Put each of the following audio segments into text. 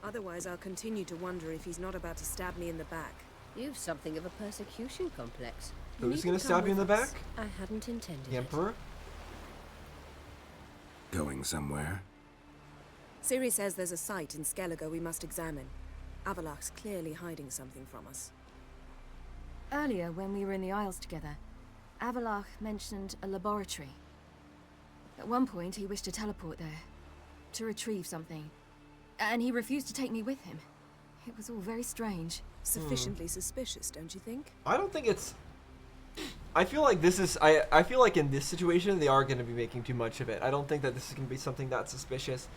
Otherwise, I'll continue to wonder if he's not about to stab me in the back. You've something of a persecution complex. Who's gonna stab you in the back? I hadn't intended The Emperor? Going somewhere? Ciri says there's a site in Skellige we must examine. Avallach's clearly hiding something from us. Earlier, when we were in the Isles together, Avallach mentioned a laboratory. At one point, he wished to teleport there, to retrieve something. And he refused to take me with him. It was all very strange. Sufficiently suspicious, don't you think? I don't think it's... I feel like this is... I feel like in this situation, they are going to be making too much of it. I don't think that this is going to be something that suspicious.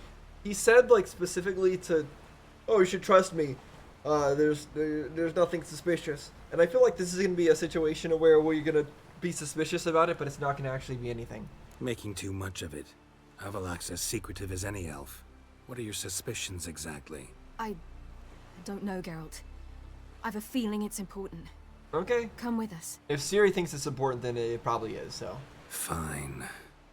He said, like, specifically to... Oh, you should trust me. There's nothing suspicious. And I feel like this is going to be a situation where you're going to be suspicious about it, but it's not going to actually be anything. Making too much of it. Avallach's as secretive as any elf. What are your suspicions exactly? I don't know, Geralt. I've a feeling it's important. Okay. Come with us. If Ciri thinks it's important, then it probably is, so. Fine.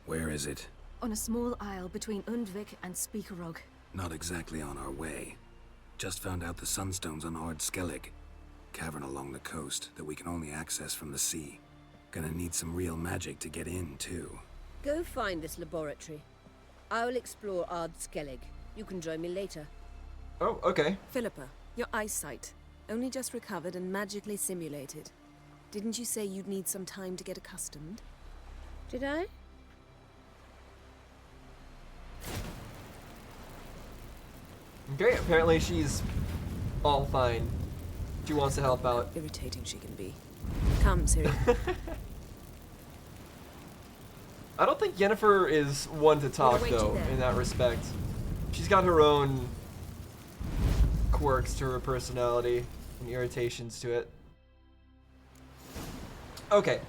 Where is it? On a small isle between Undvik and Speakerog. Not exactly on our way. Just found out the sunstones on Ard Skellig. Cavern along the coast that we can only access from the sea. Gonna need some real magic to get in, too. Go find this laboratory. I will explore Ard Skellig. You can join me later. Oh, okay. Philippa, your eyesight. Only just recovered and magically simulated. Didn't you say you'd need some time to get accustomed? Did I? Okay, apparently she's all fine. She wants to help out. Irritating she can be. Come, Ciri. I don't think Yennefer is one to talk, though, in that respect. She's got her own quirks to her personality and irritations to it. Okay.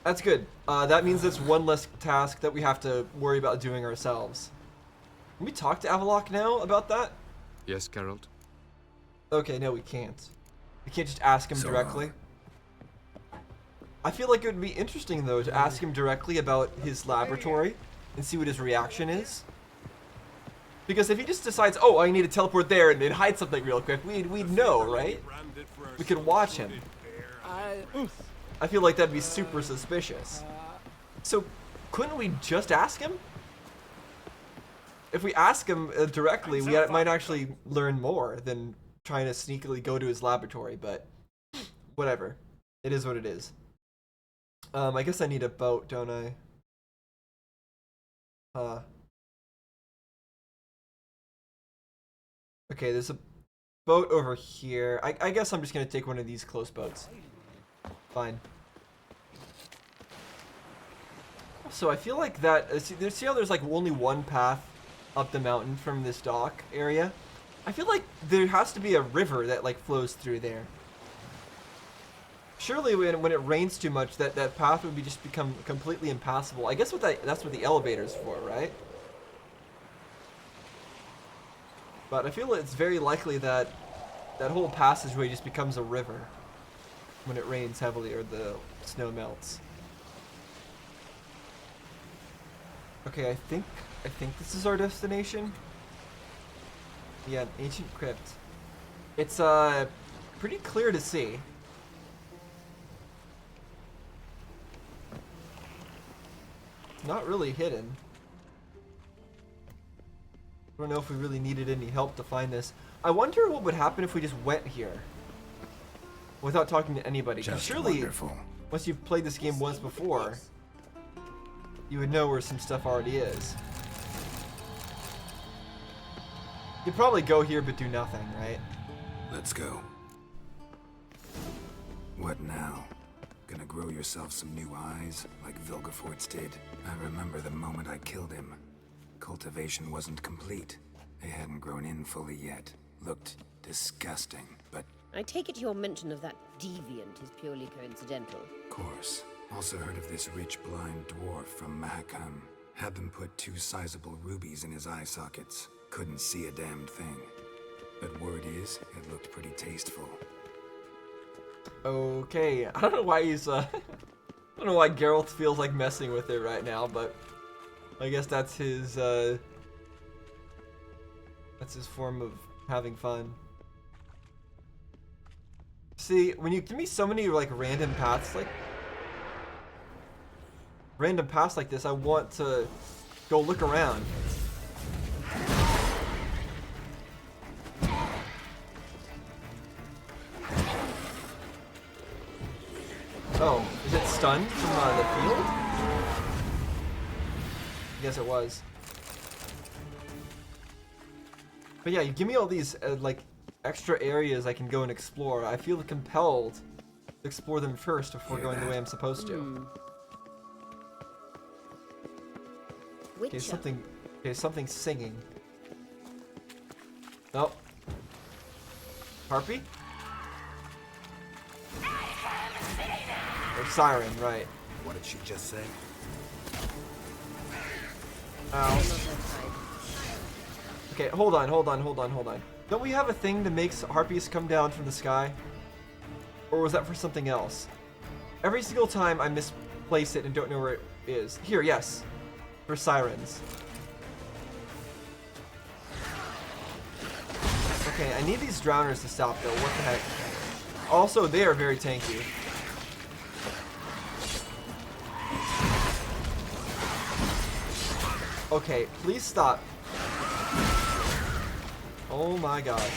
That's good. That means that's one less task that we have to worry about doing ourselves. Can we talk to Avallach now about that? Yes, Geralt? Okay, no, we can't. We can't just ask him directly. I feel like it would be interesting, though, to ask him directly about his laboratory and see what his reaction is. Because if he just decides, oh, I need to teleport there and then hide something real quick, we'd know, right? We could watch him. I feel like that'd be super suspicious. So, couldn't we just ask him? If we ask him directly, we might actually learn more than trying to sneakily go to his laboratory, but whatever. It is what it is. I guess I need a boat, don't I? Okay, there's a boat over here. I guess I'm just gonna take one of these close boats. Fine. So I feel like that. See how there's like only one path up the mountain from this dock area? I feel like there has to be a river that like flows through there. Surely when it rains too much, that path would just become completely impassable. I guess that's what the elevator's for, right? But I feel it's very likely that that whole passageway just becomes a river when it rains heavily or the snow melts. Okay, I think this is our destination. Yeah, ancient crypt. It's pretty clear to see. Not really hidden. I don't know if we really needed any help to find this. I wonder what would happen if we just went here without talking to anybody. Just surely, wonderful. Once you've played this game once before, you would know where some stuff already is. You'd probably go here but do nothing, right? Let's go. What now? Gonna grow yourself some new eyes, like Vilgefortz did? I remember the moment I killed him. Cultivation wasn't complete. They hadn't grown in fully yet. Looked disgusting, but... I take it your mention of that deviant is purely coincidental. Of course. Also heard of this rich blind dwarf from Mahakam. Had them put 2 sizable rubies in his eye sockets. Couldn't see a damned thing. But word is, it looked pretty tasteful. Okay, I don't know why he's I don't know why Geralt feels like messing with it right now, but I guess that's his That's his form of having fun. See, when you give me so many like random paths like this, I want to go look around. Oh, is it stunned from the field? Yes, it was. But yeah, you give me all these like extra areas I can go and explore. I feel compelled to explore them first before going the way I'm supposed to. Okay, something singing. Oh. Harpy? Or siren, right. What did she just say? Ow. Okay, hold on. Don't we have a thing that makes harpies come down from the sky? Or was that for something else? Every single time I misplace it and don't know where it is. Here, yes. For sirens. Okay, I need these drowners to stop though. What the heck? Also, they are very tanky. Okay, please stop. Oh my gosh.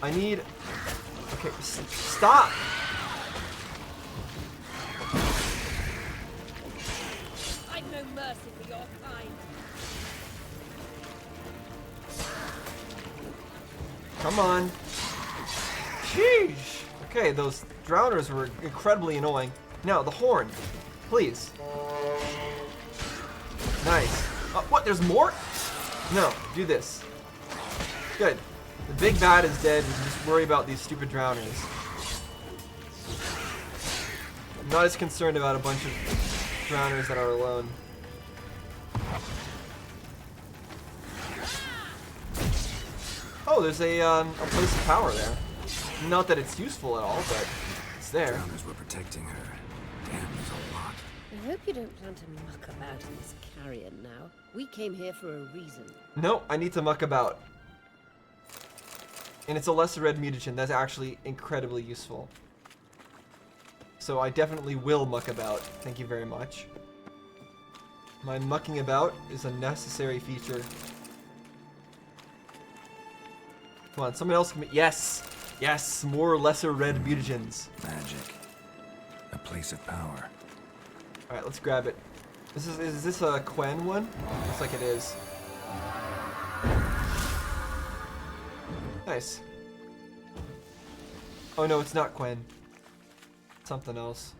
I need... Okay, stop! I've no mercy for your kind. Come on. Sheesh! Okay, those drowners were incredibly annoying. Now, the horn. Please. Nice. What? There's more? No, do this. Good. The big bad is dead. We can just worry about these stupid drowners. I'm not as concerned about a bunch of drowners that are alone. Oh, there's a place of power there. Not that it's useful at all, but it's there. Drowners were protecting her. Damn, there's a lot. I hope you don't plan to muck about in this carrion now. We came here for a reason. No, I need to muck about. And it's a lesser red mutagen. That's actually incredibly useful. So I definitely will muck about. Thank you very much. My mucking about is a necessary feature. Come on, someone else can... Yes! Yes! More lesser red mutagens. Magic. A place of power. Alright, let's grab it. Is this a Quen one? Looks like it is. Nice. Oh no, it's not Quen. It's something else.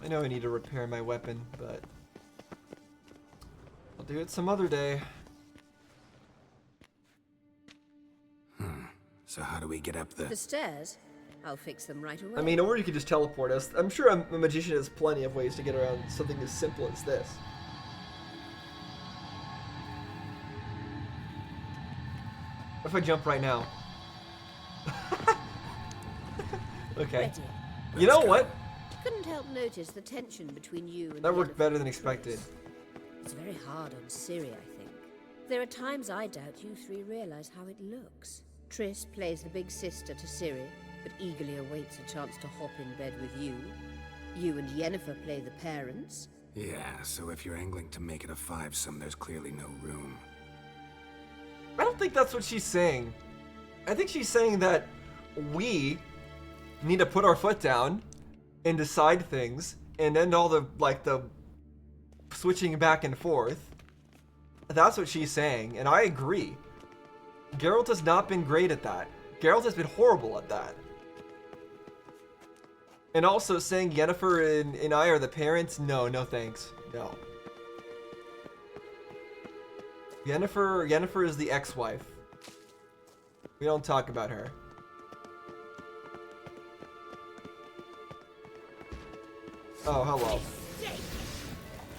I know I need to repair my weapon, but I'll do it some other day. So how do we get up The stairs? I'll fix them right away. I mean, or you could just teleport us. I'm sure a magician has plenty of ways to get around something as simple as this. What if I jump right now? Okay. Ready. You know what? Couldn't help notice the tension between you and That the worked other better than Tris. expected. It's very hard on Ciri, I think. There are times I doubt you three realize how it looks. Triss plays the big sister to Ciri, but eagerly awaits a chance to hop in bed with you. You and Yennefer play the parents. Yeah, so if you're angling to make it a five-some, there's clearly no room. I don't think that's what she's saying. I think she's saying that we need to put our foot down and decide things and end all the switching back and forth. That's what she's saying, and I agree. Geralt has not been great at that. Geralt has been horrible at that. And also saying Yennefer and I are the parents, no thanks. No. Yennefer is the ex-wife. We don't talk about her. Oh, hello.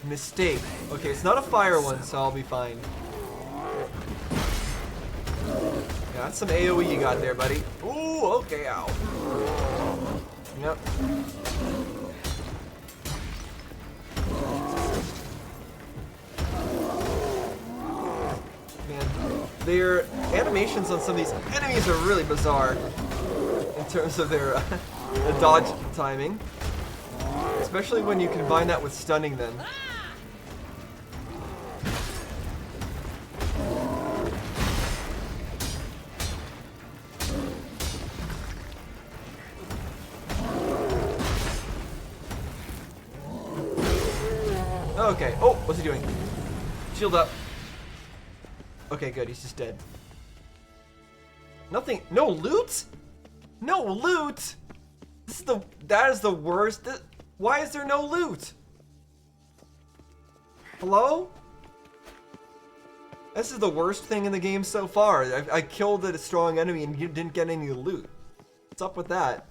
Mistake. Okay, it's not a fire one, so I'll be fine. Yeah, that's some AoE you got there, buddy. Ooh, okay, ow. Yep. Man, their animations on some of these enemies are really bizarre in terms of their dodge timing. Especially when you combine that with stunning them. Okay. Oh, what's he doing? Shield up. Okay, good. He's just dead. Nothing. No loot? No loot? That is the worst. Why is there no loot? Hello? This is the worst thing in the game so far. I killed a strong enemy and you didn't get any loot. What's up with that?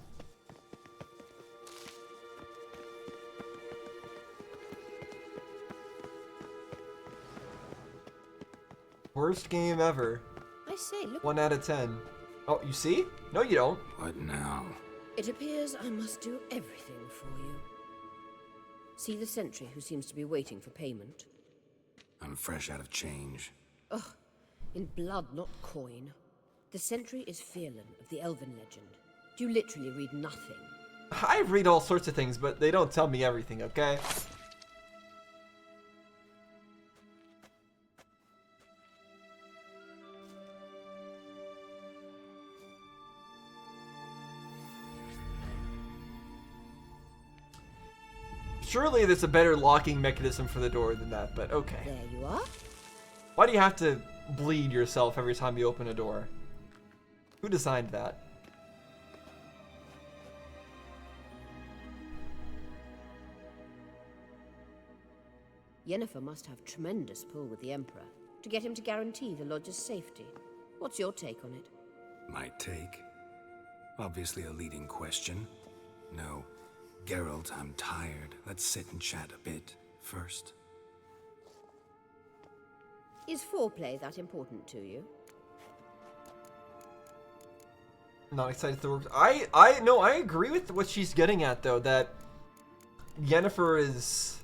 Worst game ever. I say, look. 1 out of 10. Oh, you see? No, you don't. What now? It appears I must do everything for you. See the sentry who seems to be waiting for payment? I'm fresh out of change. Ugh, in blood, not coin. The sentry is Phelan of the Elven legend. You literally read nothing. I read all sorts of things, but they don't tell me everything, okay? Surely there's a better locking mechanism for the door than that, but okay. There you are. Why do you have to bleed yourself every time you open a door? Who designed that? Yennefer must have tremendous pull with the Emperor to get him to guarantee the lodge's safety. What's your take on it? My take? Obviously a leading question. No. Geralt, I'm tired. Let's sit and chat a bit first. Is foreplay that important to you? Not excited to work. I agree with what she's getting at though, that Yennefer is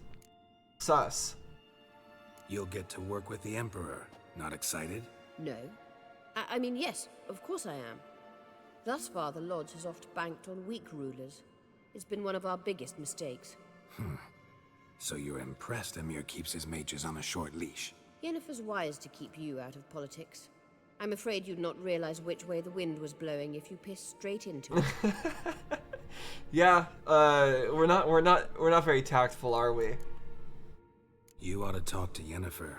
sus. You'll get to work with the Emperor. Not excited? No. I mean, yes, of course I am. Thus far, the Lodge has oft banked on weak rulers. It's been one of our biggest mistakes. So you're impressed Emir keeps his mages on a short leash? Yennefer's wise to keep you out of politics. I'm afraid you'd not realize which way the wind was blowing if you pissed straight into it. Yeah, we're not very tactful, are we? You ought to talk to Yennefer.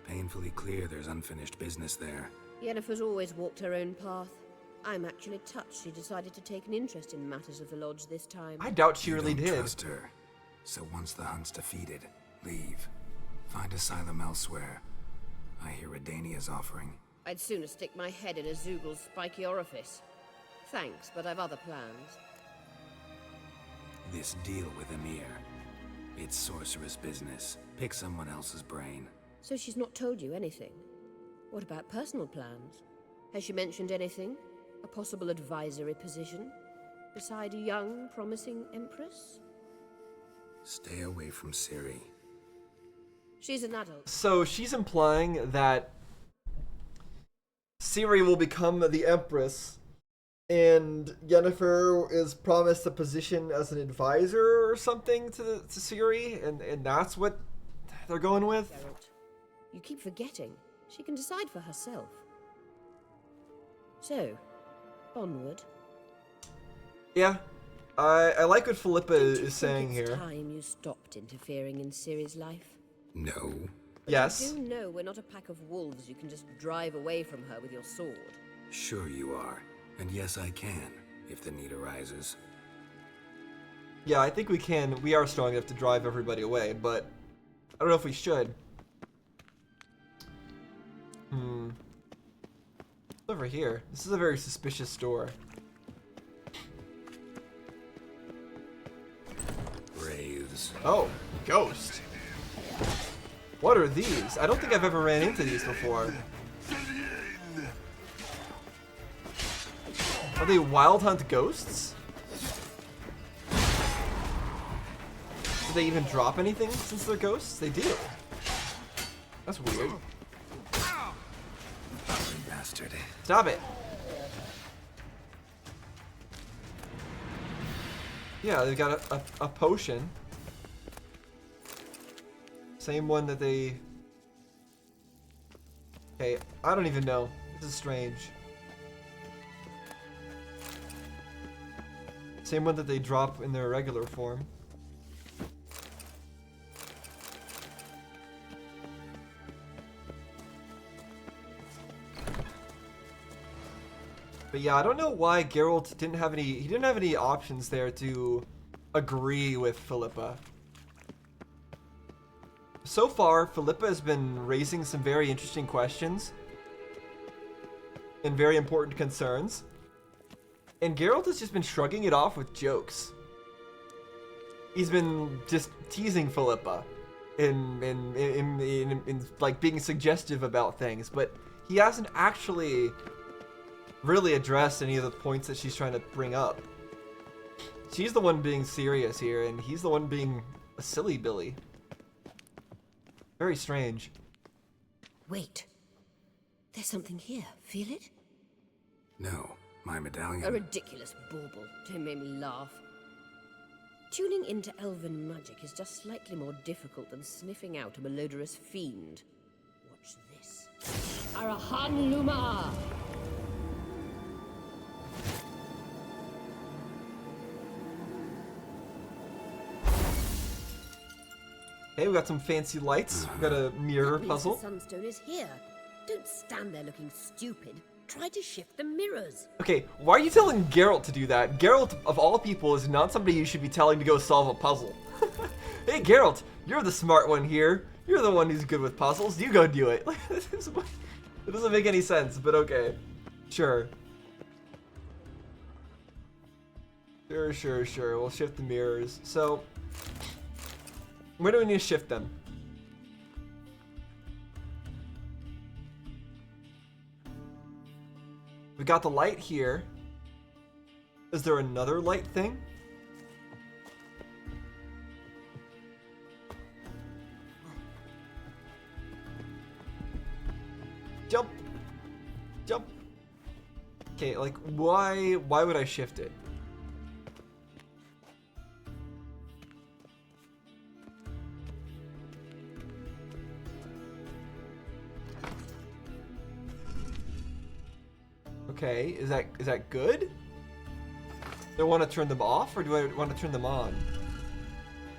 Painfully clear there's unfinished business there. Yennefer's always walked her own path. I'm actually touched she decided to take an interest in matters of the Lodge this time. I doubt she You really don't did. trust her. So once the hunt's defeated, leave. Find asylum elsewhere. I hear Redania's offering. I'd sooner stick my head in a Zoogl's spiky orifice. Thanks, but I've other plans. This deal with Emir. It's sorceress business. Pick someone else's brain. So she's not told you anything? What about personal plans? Has she mentioned anything? A possible advisory position? Beside a young, promising empress? Stay away from Ciri. She's an adult. So she's implying that Ciri will become the Empress, and Yennefer is promised a position as an advisor or something to Ciri, and that's what they're going with? Geralt, you keep forgetting. She can decide for herself. So, onward. Yeah. I like what Philippa Don't you is think saying it's here. time you stopped interfering in Ciri's life? No. Yes. You do know we're not a pack of wolves you can just drive away from her with your sword. Sure you are. And yes, I can, if the need arises. Yeah, I think we can. We are strong enough to drive everybody away, but I don't know if we should. Over here. This is a very suspicious store. Wraiths. Oh, ghost. What are these? I don't think I've ever ran into these before. Are they wild hunt ghosts? Do they even drop anything since they're ghosts? They do. That's weird. Bastard. Stop it. Yeah, they've got a potion. Same one that they... Okay, I don't even know. This is strange. Same one that they drop in their regular form. But yeah, I don't know why Geralt didn't have any options there to agree with Philippa. So far, Philippa has been raising some very interesting questions and very important concerns. And Geralt has just been shrugging it off with jokes. He's been just teasing Philippa in like being suggestive about things, but he hasn't actually really addressed any of the points that she's trying to bring up. She's the one being serious here, and he's the one being a silly Billy. Very strange. Wait. There's something here. Feel it? No, my medallion. A ridiculous bauble. Don't make me laugh. Tuning into elven magic is just slightly more difficult than sniffing out a malodorous fiend. Watch this. Arahan Luma! Hey, we got some fancy lights. We got a mirror That means puzzle. The sunstone is here. Don't stand there looking stupid. Try to shift the mirrors. Okay, why are you telling Geralt to do that? Geralt, of all people, is not somebody you should be telling to go solve a puzzle. Hey, Geralt, you're the smart one here. You're the one who's good with puzzles. You go do it. It doesn't make any sense, but okay. Sure. Sure. We'll shift the mirrors. So, where do we need to shift them? We got the light here. Is there another light thing? Jump! Jump! Okay, like, why would I shift it? Okay, is that good? Do I want to turn them off, or do I want to turn them on?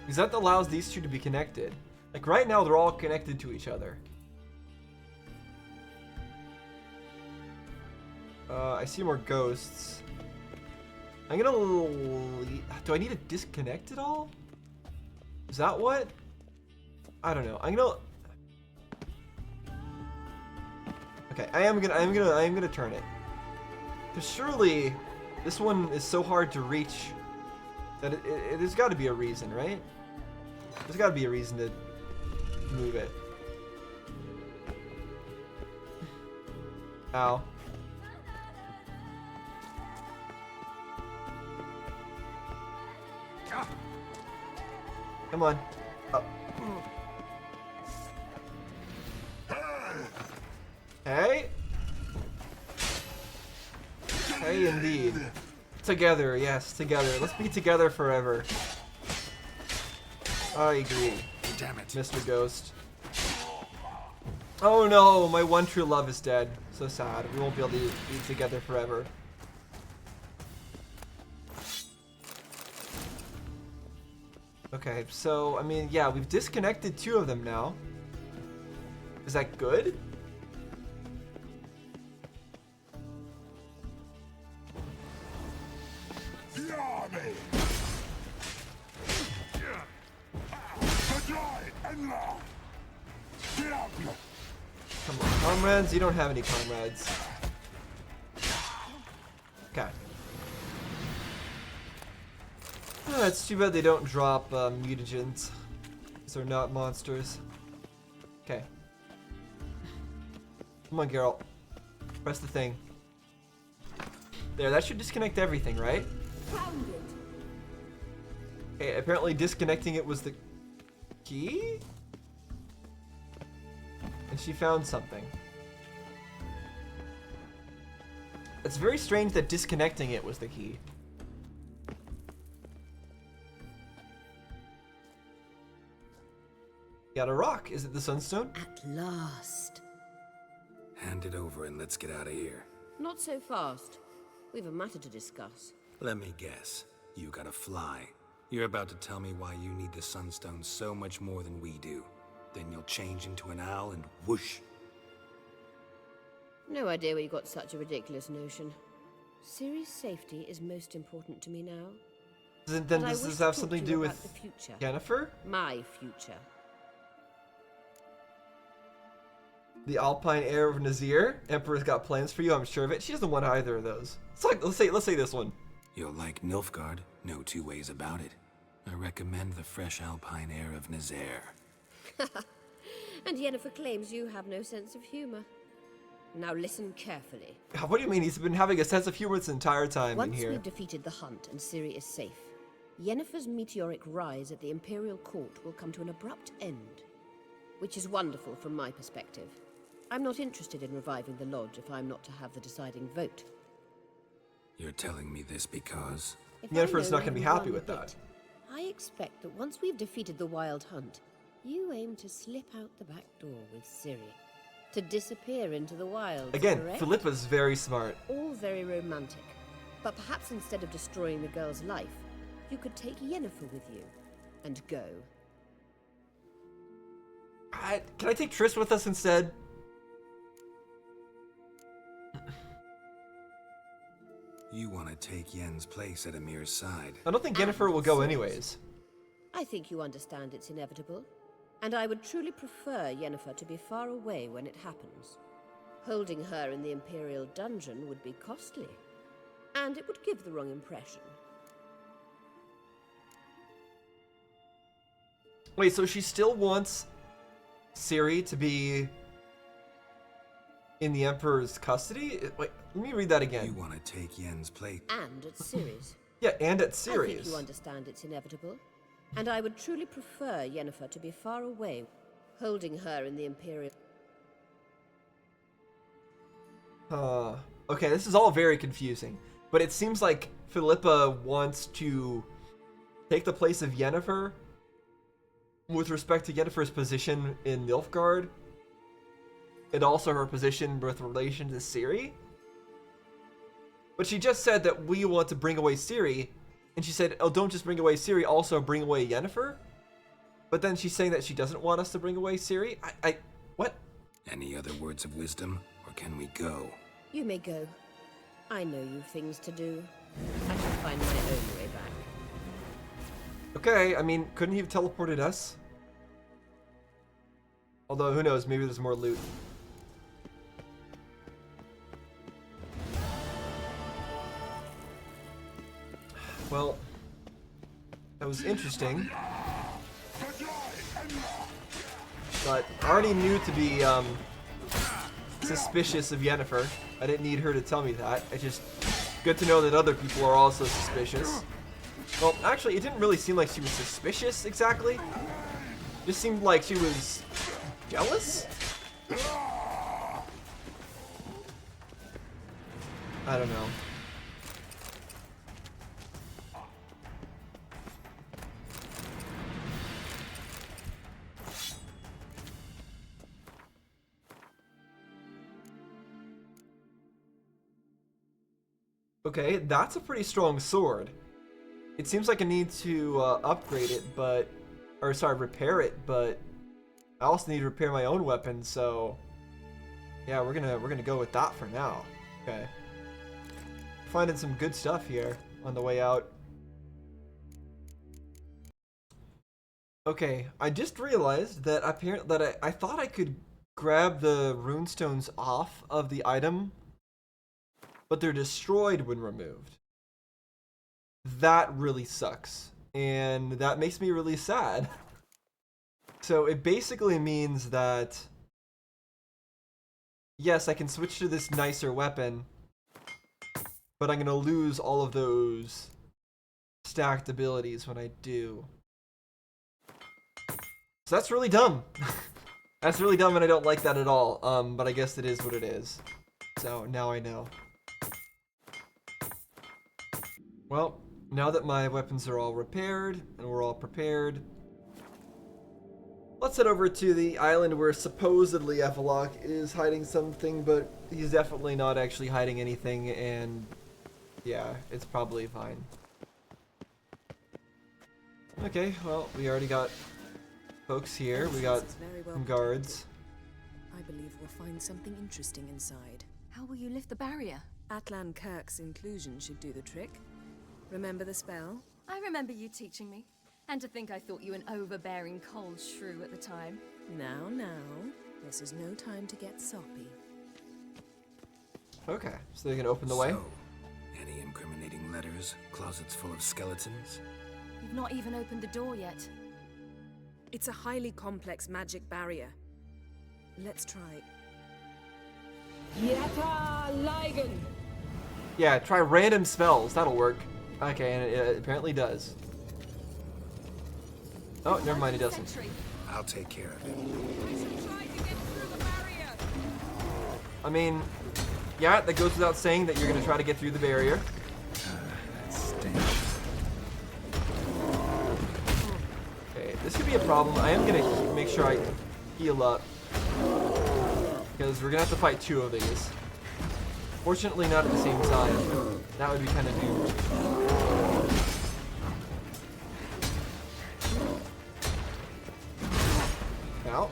Because that allows these two to be connected. Like right now, they're all connected to each other. I see more ghosts. I'm gonna... Do I need to disconnect it all? Is that what? I don't know. I'm gonna... Okay, I am gonna turn it. Because surely this one is so hard to reach that there's got to be a reason, right? There's got to be a reason to move it. Ow. Come on. Oh. Hey. Hey, indeed. Together, yes, together. Let's be together forever. I agree. Damn it. Mr. Ghost. Oh no, my one true love is dead. So sad. We won't be able to be together forever. Okay, so, I mean, yeah, we've disconnected two of them now. Is that good? Come on, comrades? You don't have any comrades. Okay. Oh, it's too bad they don't drop mutagens. Because they're not monsters. Okay. Come on, Geralt. Press the thing. There, that should disconnect everything, right? Found it. Okay, apparently disconnecting it was the key? And she found something. It's very strange that disconnecting it was the key. Got a rock. Is it the sunstone? At last. Hand it over and let's get out of here. Not so fast. We've a matter to discuss. Let me guess. You gotta fly. You're about to tell me why you need the sunstone so much more than we do. Then you'll change into an owl and whoosh. No idea where you got such a ridiculous notion. Ciri's safety is most important to me now. Then But I does wish this to have talk something to to you do about with the future. Yennefer? My future. The Alpine heir of Nazir? Emperor's got plans for you, I'm sure of it. She doesn't want either of those. It's like, let's say this one. You'll like Nilfgaard, no two ways about it. I recommend the fresh Alpine air of Nazaire. And Yennefer claims you have no sense of humor. Now listen carefully. What do you mean? He's been having a sense of humor this entire time in Once here. we've defeated the hunt and Ciri is safe, Yennefer's meteoric rise at the Imperial Court will come to an abrupt end. Which is wonderful from my perspective. I'm not interested in reviving the Lodge if I'm not to have the deciding vote. You're telling me this because... If I Yennefer's know not going to be you happy won with the that. bit, I expect that once we've defeated the Wild Hunt, you aim to slip out the back door with Ciri. To disappear into the wilds, Again, correct? Philippa's very smart. All very romantic. But perhaps instead of destroying the girl's life, you could take Yennefer with you and go. Can I take Triss with us instead? You want to take Yen's place at Amir's side. I don't think Yennefer will go Ciri's. anyways. I think you understand it's inevitable, and I would truly prefer Yennefer to be far away when it happens. Holding her in the Imperial dungeon would be costly, and it would give the wrong impression. Wait, so she still wants Ciri to be in the Emperor's custody? Wait, let me read that You again. want to take Yen's place. And at Ciri's. Yeah, and at I think Ciri's. you understand it's inevitable, and I would truly prefer Yennefer to be far away, holding her in the Imperial... Okay, this is all very confusing. But it seems like Philippa wants to take the place of Yennefer with respect to Yennefer's position in Nilfgaard, and also her position with relation to Ciri. But she just said that we want to bring away Ciri, and she said, oh, don't just bring away Ciri, also bring away Yennefer? But then she's saying that she doesn't want us to bring away Ciri? What? Any other words of wisdom, or can we go? You may go. I know you've things to do. I shall find my own way back. Okay, I mean, couldn't he have teleported us? Although, who knows, maybe there's more loot. Well, that was interesting. But I already knew to be suspicious of Yennefer. I didn't need her to tell me that. It's just good to know that other people are also suspicious. Well, actually, it didn't really seem like she was suspicious exactly. It just seemed like she was jealous? I don't know. Okay, that's a pretty strong sword. It seems like I need to upgrade it, but... Or, sorry, repair it, but... I also need to repair my own weapon, so... Yeah, we're gonna go with that for now. Okay. Finding some good stuff here on the way out. Okay, I just realized that I thought I could grab the runestones off of the item, but they're destroyed when removed. That really sucks, and that makes me really sad. So it basically means that, yes, I can switch to this nicer weapon, but I'm gonna lose all of those stacked abilities when I do. So that's really dumb. That's really dumb, and I don't like that at all. But I guess it is what it is. So now I know. Well, now that my weapons are all repaired and we're all prepared, let's head over to the island where supposedly Avallach is hiding something, but he's definitely not actually hiding anything, and yeah, it's probably fine. Okay, well, we already got folks here. We got some guards. I believe we'll find something interesting inside. How will you lift the barrier? Atlan Kirk's inclusion should do the trick. Remember the spell? I remember you teaching me. And to think I thought you an overbearing cold shrew at the time. Now, this is no time to get soppy. Okay, so they're gonna open the way. So, any incriminating letters? Closets full of skeletons? You've not even opened the door yet. It's a highly complex magic barrier. Let's try. Yeah, try random spells. That'll work. Okay, and it apparently does. Oh, never mind, it doesn't. I'll take care of it. I mean, yeah, that goes without saying that you're gonna try to get through the barrier. That stinks. Okay, this could be a problem. I am gonna make sure I heal up, because we're gonna have to fight two of these. Fortunately, not at the same time. That would be kind of doomed. Ow.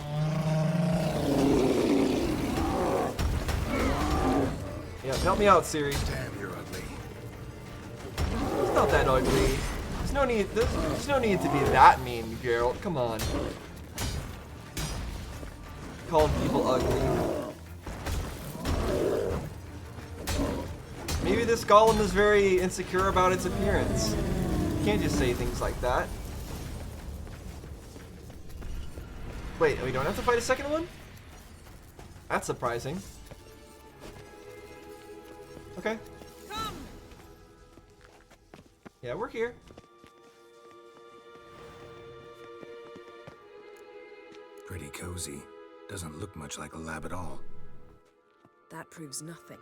Yeah, help me out, Siri. Damn, you're ugly. It's not that ugly. There's no need to be that mean, Geralt. Come on. Calling people ugly. Maybe this golem is very insecure about its appearance. You can't just say things like that. Wait, we don't have to fight a second one? That's surprising. Okay. Come! Yeah, we're here. Pretty cozy. Doesn't look much like a lab at all. That proves nothing.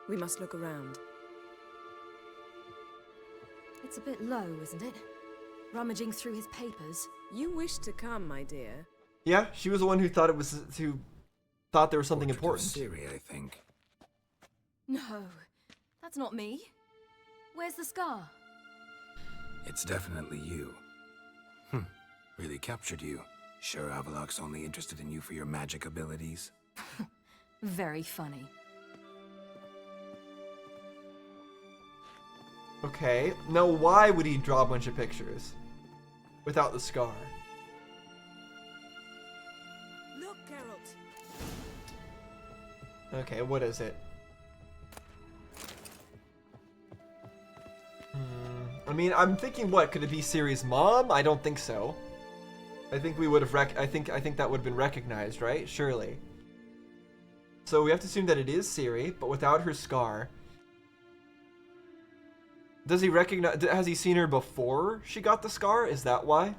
We must look around. It's a bit low, isn't it? Rummaging through his papers. You wish to come, my dear. Yeah, she was the one who thought there was something Portrait of important. Ciri, I think. No, that's not me. Where's the scar? It's definitely you. Really captured you. Sure Avallach's only interested in you for your magic abilities? Very funny. Okay, now why would he draw a bunch of pictures without the scar? Look, Geralt. Okay, what is it? I mean, I'm thinking, what could it be? Ciri's mom? I don't think so. I think we would have I think that would have been recognized, right? Surely. So we have to assume that it is Ciri, but without her scar. Does he recognize? Has he seen her before she got the scar? Is that why?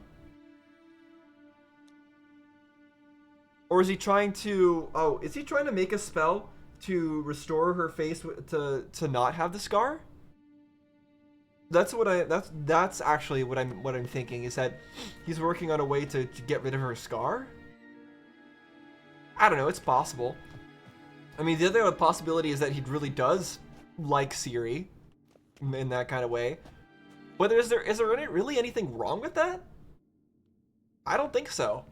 Or is he trying to? Oh, is he trying to make a spell to restore her face to not have the scar? That's what that's actually what I'm thinking, is that he's working on a way to get rid of her scar. I don't know. It's possible. I mean, the other possibility is that he really does like Ciri in that kind of way. But is there really anything wrong with that? I don't think so.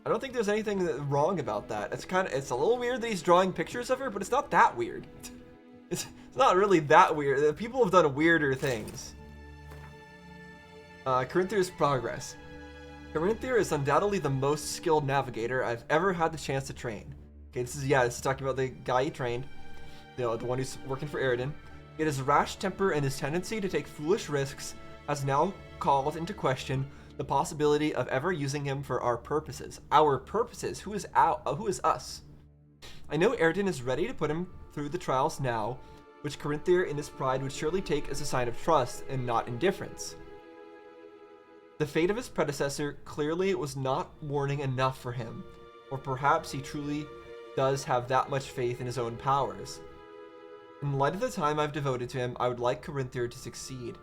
I don't think there's anything wrong about that. It's a little weird that he's drawing pictures of her, but it's not that weird. It's not really that weird. People have done weirder things. Corinthier's progress. Corinthier is undoubtedly the most skilled navigator I've ever had the chance to train. Okay, this is talking about the guy he trained, the one who's working for Eridan. Yet his rash temper and his tendency to take foolish risks has now called into question the possibility of ever using him for our purposes. Our purposes? Who is us? I know Eridan is ready to put him through the trials now, which Corinthia in his pride would surely take as a sign of trust and not indifference. The fate of his predecessor clearly was not warning enough for him, or perhaps he truly does have that much faith in his own powers. In light of the time I've devoted to him, I would like Corinthia to succeed.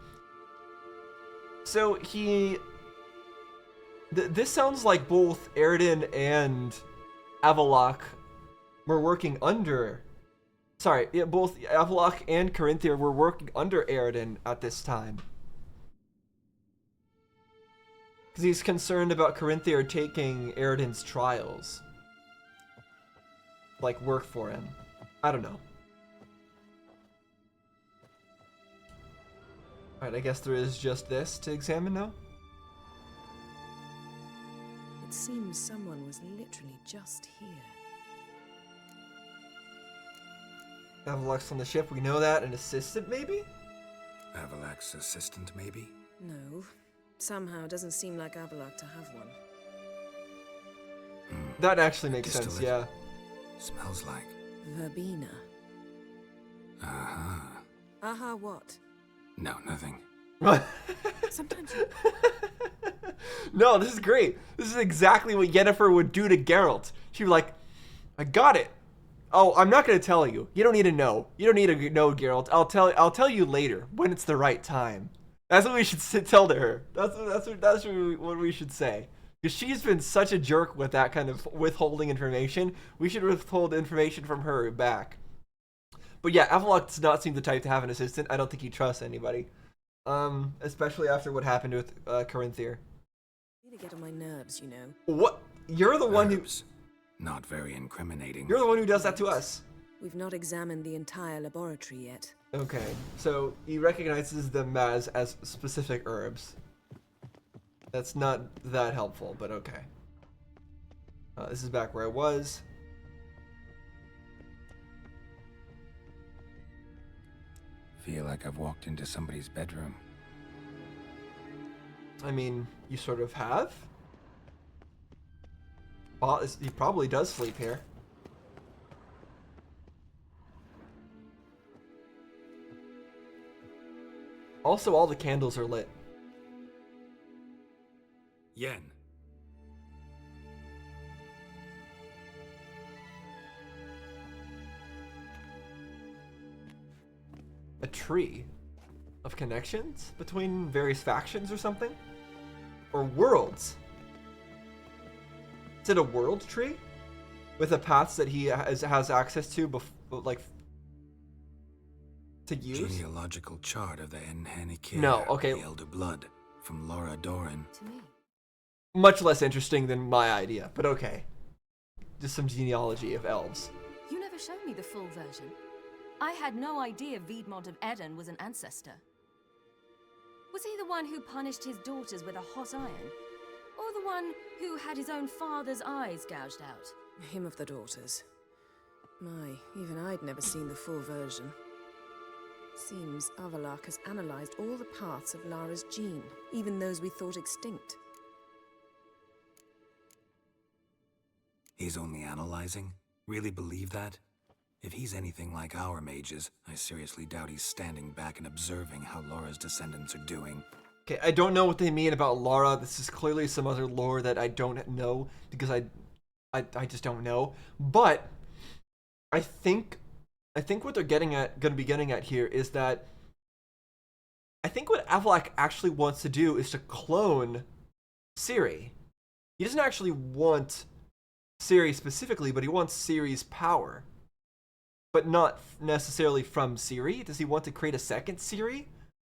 So this sounds like both Aroden and Avallach were working under... Sorry, yeah, both Avallach and Corinthia were working under Aroden at this time. Because he's concerned about Corinthia taking Aroden's trials. Like, work for him. I don't know. Alright, I guess there is just this to examine now. It seems someone was literally just here. Avallach's on the ship, we know that. An assistant, maybe? Avallach's assistant, maybe? No. Somehow it doesn't seem like Avallach to have one. That actually makes sense, Distillate. yeah. Smells like... Verbena. Aha. Aha, what? No, nothing. Sometimes you... No, this is great. This is exactly what Yennefer would do to Geralt. She'd be like, I got it. Oh, I'm not going to tell you. You don't need to know. You don't need to know, Geralt. I'll tell you later when it's the right time. That's what we should tell to her. That's what we should say. Because she's been such a jerk with that kind of withholding information. We should withhold information from her back. But yeah, Avallach does not seem the type to have an assistant. I don't think he trusts anybody. Especially after what happened with Corinthia. Really get on my nerves, you know. What? You're the one who... Herbs. Not very incriminating. You're the one who does that to us. We've not examined the entire laboratory yet. Okay, so he recognizes them as specific herbs. That's not that helpful, but okay. This is back where I was. Feel like I've walked into somebody's bedroom. I mean, you sort of have. Well, he probably does sleep here. Also, all the candles are lit. Yen. A tree of connections between various factions or something? Or worlds? Is it a world tree? With the paths that he has access to, like, to use? Genealogical chart of the Enhanikir, No, okay. the Elder Blood, from Laura Doran. To me. Much less interesting than my idea, but okay. Just some genealogy of elves. You never showed me the full version. I had no idea Viedmont of Eden was an ancestor. Was he the one who punished his daughters with a hot iron? Or the one who had his own father's eyes gouged out? Him of the daughters. My, even I'd never seen the full version. Seems Avallach has analyzed all the parts of Lara's gene, even those we thought extinct. He's only analyzing? Really believe that? If he's anything like our mages, I seriously doubt he's standing back and observing how Laura's descendants are doing. Okay, I don't know what they mean about Lara. This is clearly some other lore that I don't know because I just don't know. But I think what they're gonna be getting at here is that I think what Avallach actually wants to do is to clone Ciri. He doesn't actually want Ciri specifically, but he wants Ciri's power. But not necessarily from Ciri. Does he want to create a second Ciri?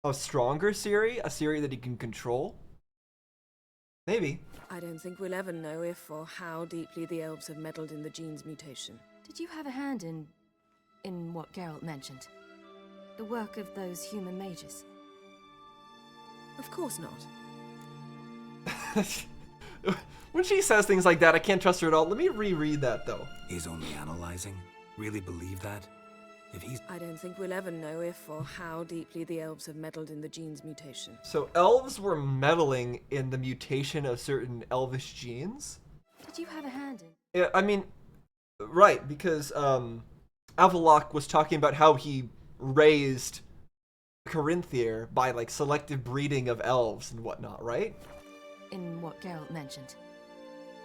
A stronger Ciri? A Ciri that he can control? Maybe. I don't think we'll ever know if or how deeply the elves have meddled in the gene's mutation. Did you have a hand in what Geralt mentioned? The work of those human mages? Of course not. When she says things like that, I can't trust her at all. Let me reread that, though. He's only analyzing? Really believe that? If he's... I don't think we'll ever know if or how deeply the elves have meddled in the gene's mutation. So elves were meddling in the mutation of certain elvish genes? Did you have a hand in? Yeah, I mean, right, because Avallach was talking about how he raised Corinthier by like selective breeding of elves and whatnot, right? In what Geralt mentioned.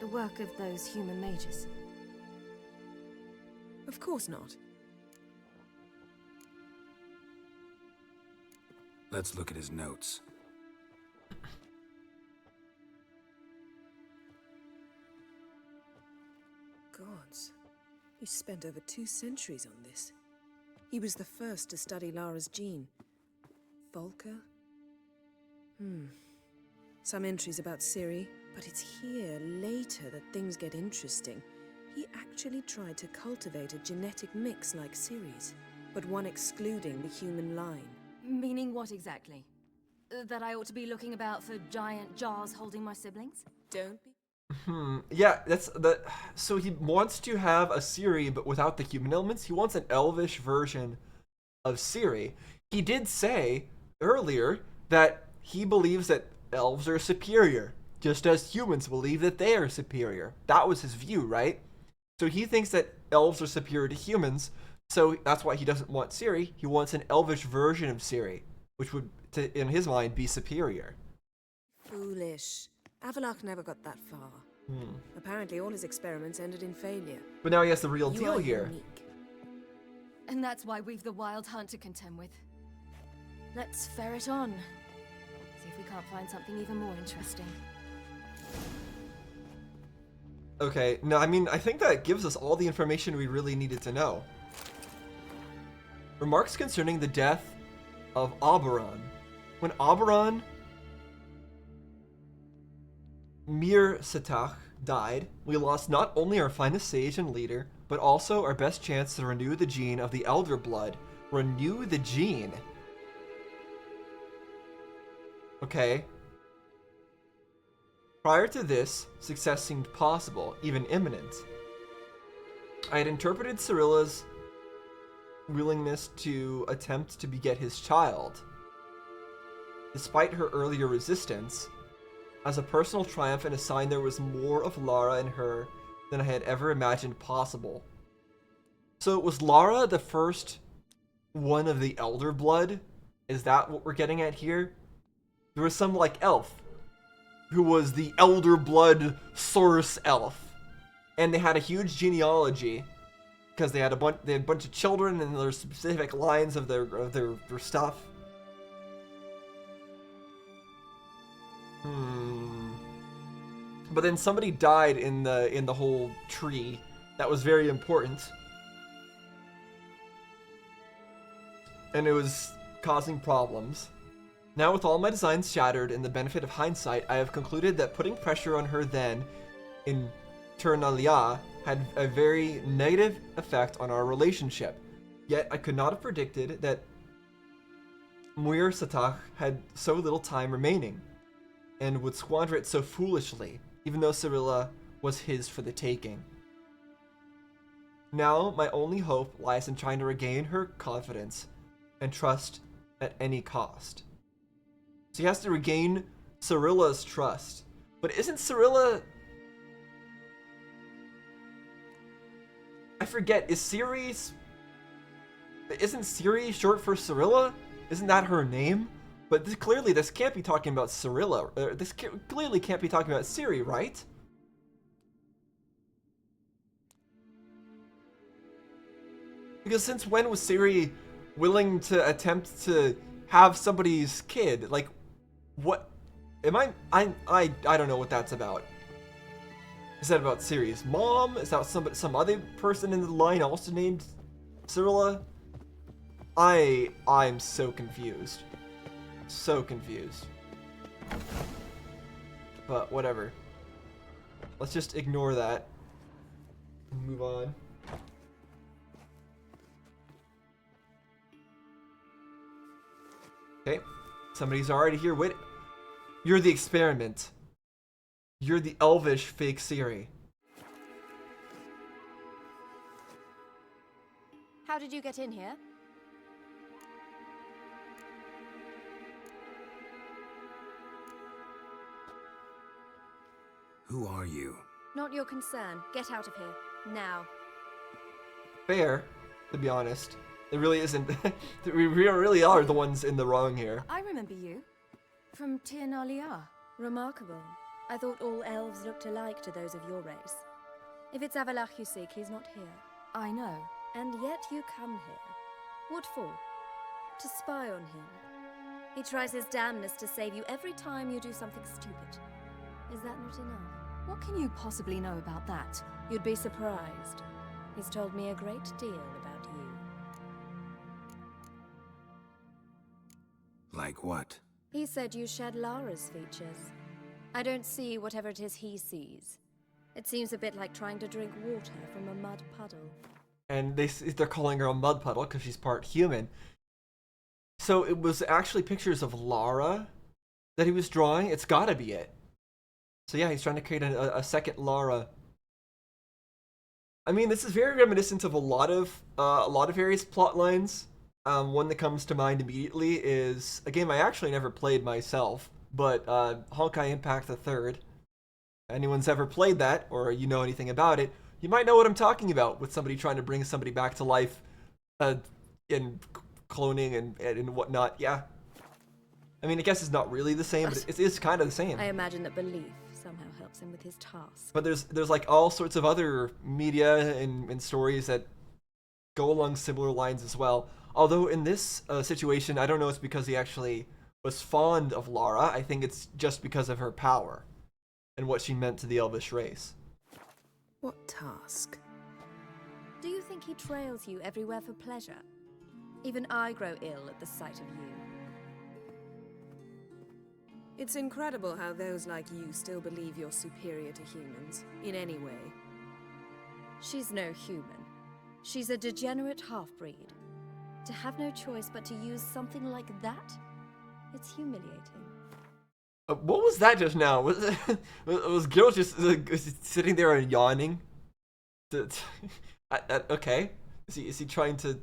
The work of those human mages. Of course not. Let's look at his notes. Gods. He spent over 2 centuries on this. He was the first to study Lara's gene. Volker? Some entries about Ciri, but it's here, later, that things get interesting. He actually tried to cultivate a genetic mix like Ciri's, but one excluding the human line. Meaning what exactly? That I ought to be looking about for giant jars holding my siblings? Don't be... Yeah, that's the. So he wants to have a Ciri, but without the human elements. He wants an elvish version of Ciri. He did say earlier that he believes that elves are superior, just as humans believe that they are superior. That was his view, right? So he thinks that elves are superior to humans, so that's why he doesn't want Ciri. He wants an elvish version of Ciri, which would, in his mind, be superior. Foolish. Avallach never got that far. Apparently all his experiments ended in failure. But now he has the real You deal are here. unique. And that's why we've the wild hunt to contend with. Let's ferret on. See if we can't find something even more interesting. Okay, no, I mean, I think that gives us all the information we really needed to know. Remarks concerning the death of Oberon. When Oberon Mir-Setach died, we lost not only our finest sage and leader, but also our best chance to renew the gene of the Elder Blood. Renew the gene. Okay. Prior to this, success seemed possible, even imminent. I had interpreted Cirilla's willingness to attempt to beget his child, despite her earlier resistance, as a personal triumph and a sign there was more of Lara in her than I had ever imagined possible. So was Lara the first one of the Elder Blood? Is that what we're getting at here? There was some, like, elf who was the Elder Blood source elf. And they had a huge genealogy because they had a bunch of children and there's specific lines of their stuff. But then somebody died in the whole tree. That was very important. And it was causing problems. Now with all my designs shattered and the benefit of hindsight, I have concluded that putting pressure on her then, in Ternalia, had a very negative effect on our relationship. Yet I could not have predicted that Muir-Satach had so little time remaining, and would squander it so foolishly, even though Cirilla was his for the taking. Now my only hope lies in trying to regain her confidence and trust at any cost. So he has to regain Cirilla's trust. But isn't Cirilla... I forget, isn't Ciri short for Cirilla? Isn't that her name? But this can't be talking about Cirilla. Clearly can't be talking about Ciri, right? Because since when was Ciri willing to attempt to have somebody's kid? Like, what? I don't know what that's about. Is that about Ciri's mom? Is that some other person in the line also named Cirilla? I'm so confused. So confused. But whatever. Let's just ignore that. Move on. Okay. Somebody's already here. Wait. You're the experiment. You're the elvish fake Ciri. How did you get in here? Who are you? Not your concern. Get out of here. Now. Fair, to be honest. It really isn't. We really are the ones in the wrong here. I remember you. From Tir Nalia. Remarkable. I thought all elves looked alike to those of your race. If it's Avallach you seek, he's not here. I know. And yet you come here. What for? To spy on him. He tries his damnedest to save you every time you do something stupid. Is that not enough? What can you possibly know about that? You'd be surprised. He's told me a great deal about you. Like what? He said you shared Lara's features. I don't see whatever it is he sees. It seems a bit like trying to drink water from a mud puddle. And they're calling her a mud puddle because she's part human. So it was actually pictures of Lara that he was drawing. It's gotta be it. So yeah, he's trying to create a second Lara. I mean, this is very reminiscent of a lot of various plot lines. One that comes to mind immediately is a game I actually never played myself, but Honkai Impact III. Anyone's ever played that, or you know anything about it, you might know what I'm talking about, with somebody trying to bring somebody back to life in cloning and whatnot. Yeah. I mean, I guess it's not really the same, but it is kind of the same. I imagine that belief somehow helps him with his task. But there's like all sorts of other media and stories that go along similar lines as well. Although in this situation, I don't know it's because he actually was fond of Lara. I think it's just because of her power and what she meant to the Elvish race. What task? Do you think he trails you everywhere for pleasure? Even I grow ill at the sight of you. It's incredible how those like you still believe you're superior to humans, in any way. She's no human. She's a degenerate half-breed. To have no choice but to use something like that? It's humiliating. What was that just now? Was Gil just sitting there and yawning? Okay. Is he trying to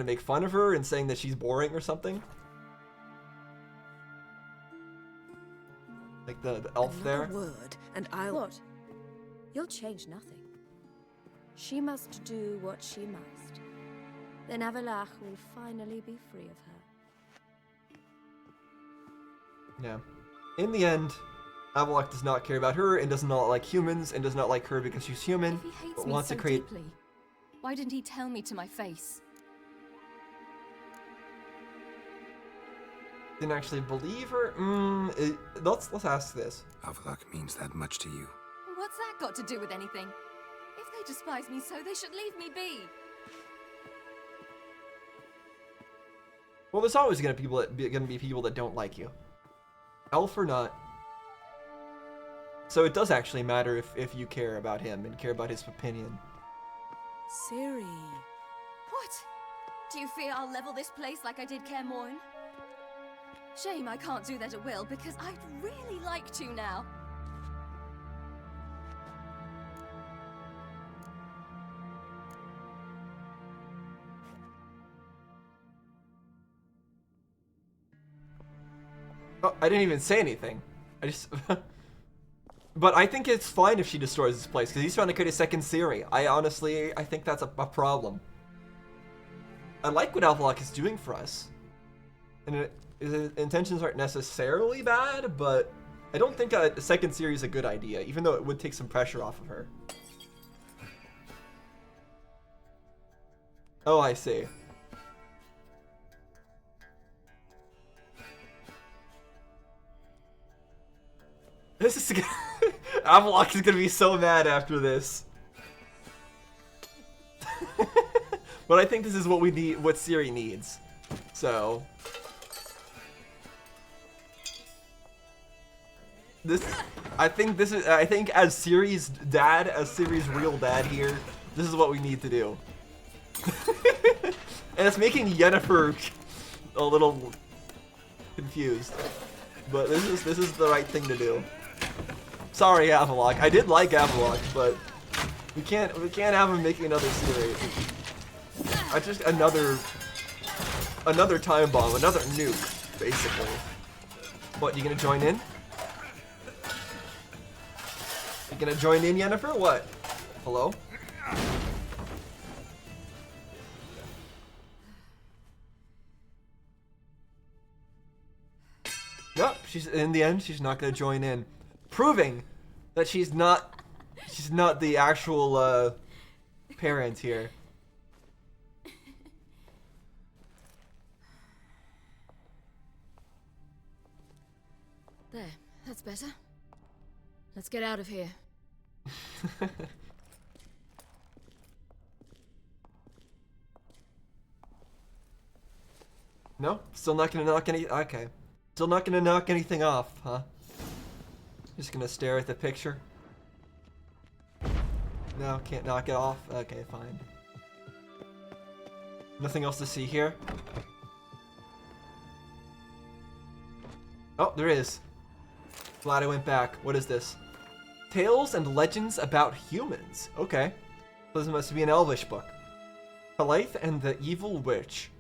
make fun of her and saying that she's boring or something? Like the elf there? Another word, and I'll... What? You'll change nothing. She must do what she must. Then Avallach will finally be free of her. Yeah. In the end, Avallach does not care about her and does not like humans and does not like her because she's human. If he hates but me wants so to create... deeply, why didn't he tell me to my face? Didn't actually believe her? Let's ask this. Avallach means that much to you. What's that got to do with anything? If they despise me so, they should leave me be. Well, there's always gonna be people that don't like you, elf or not. So it does actually matter if you care about him and care about his opinion. Ciri. What? Do you fear I'll level this place like I did Kaer Morhen? Shame I can't do that at will, because I'd really like to now. Oh, I didn't even say anything. I just... But I think it's fine if she destroys this place, because he's trying to create a second Ciri. I think that's a problem. I like what Avallach is doing for us. And his intentions aren't necessarily bad, but I don't think a second Ciri is a good idea, even though it would take some pressure off of her. Oh, I see. This is Avallach is gonna be so mad after this. But I think this is what we need, what Ciri needs. So I think as Ciri's dad, as Ciri's real dad here, this is what we need to do. And it's making Yennefer a little confused. But this is the right thing to do. Sorry, Avallach. I did like Avallach, but we can't have him making another series. I just another time bomb, another nuke, basically. What, you gonna join in? You gonna join in, Yennefer? What? Hello? she's in the end, she's not gonna join in, proving that she's not the actual parent here. There, that's better. Let's get out of here. No? Still not gonna knock any... Okay. Still not gonna knock anything off, huh? Just gonna stare at the picture? No, can't knock it off? Okay, fine. Nothing else to see here? Oh, there is. Glad I went back. What is this? Tales and Legends About Humans. Okay. This must be an Elvish book. Talithe and the Evil Witch.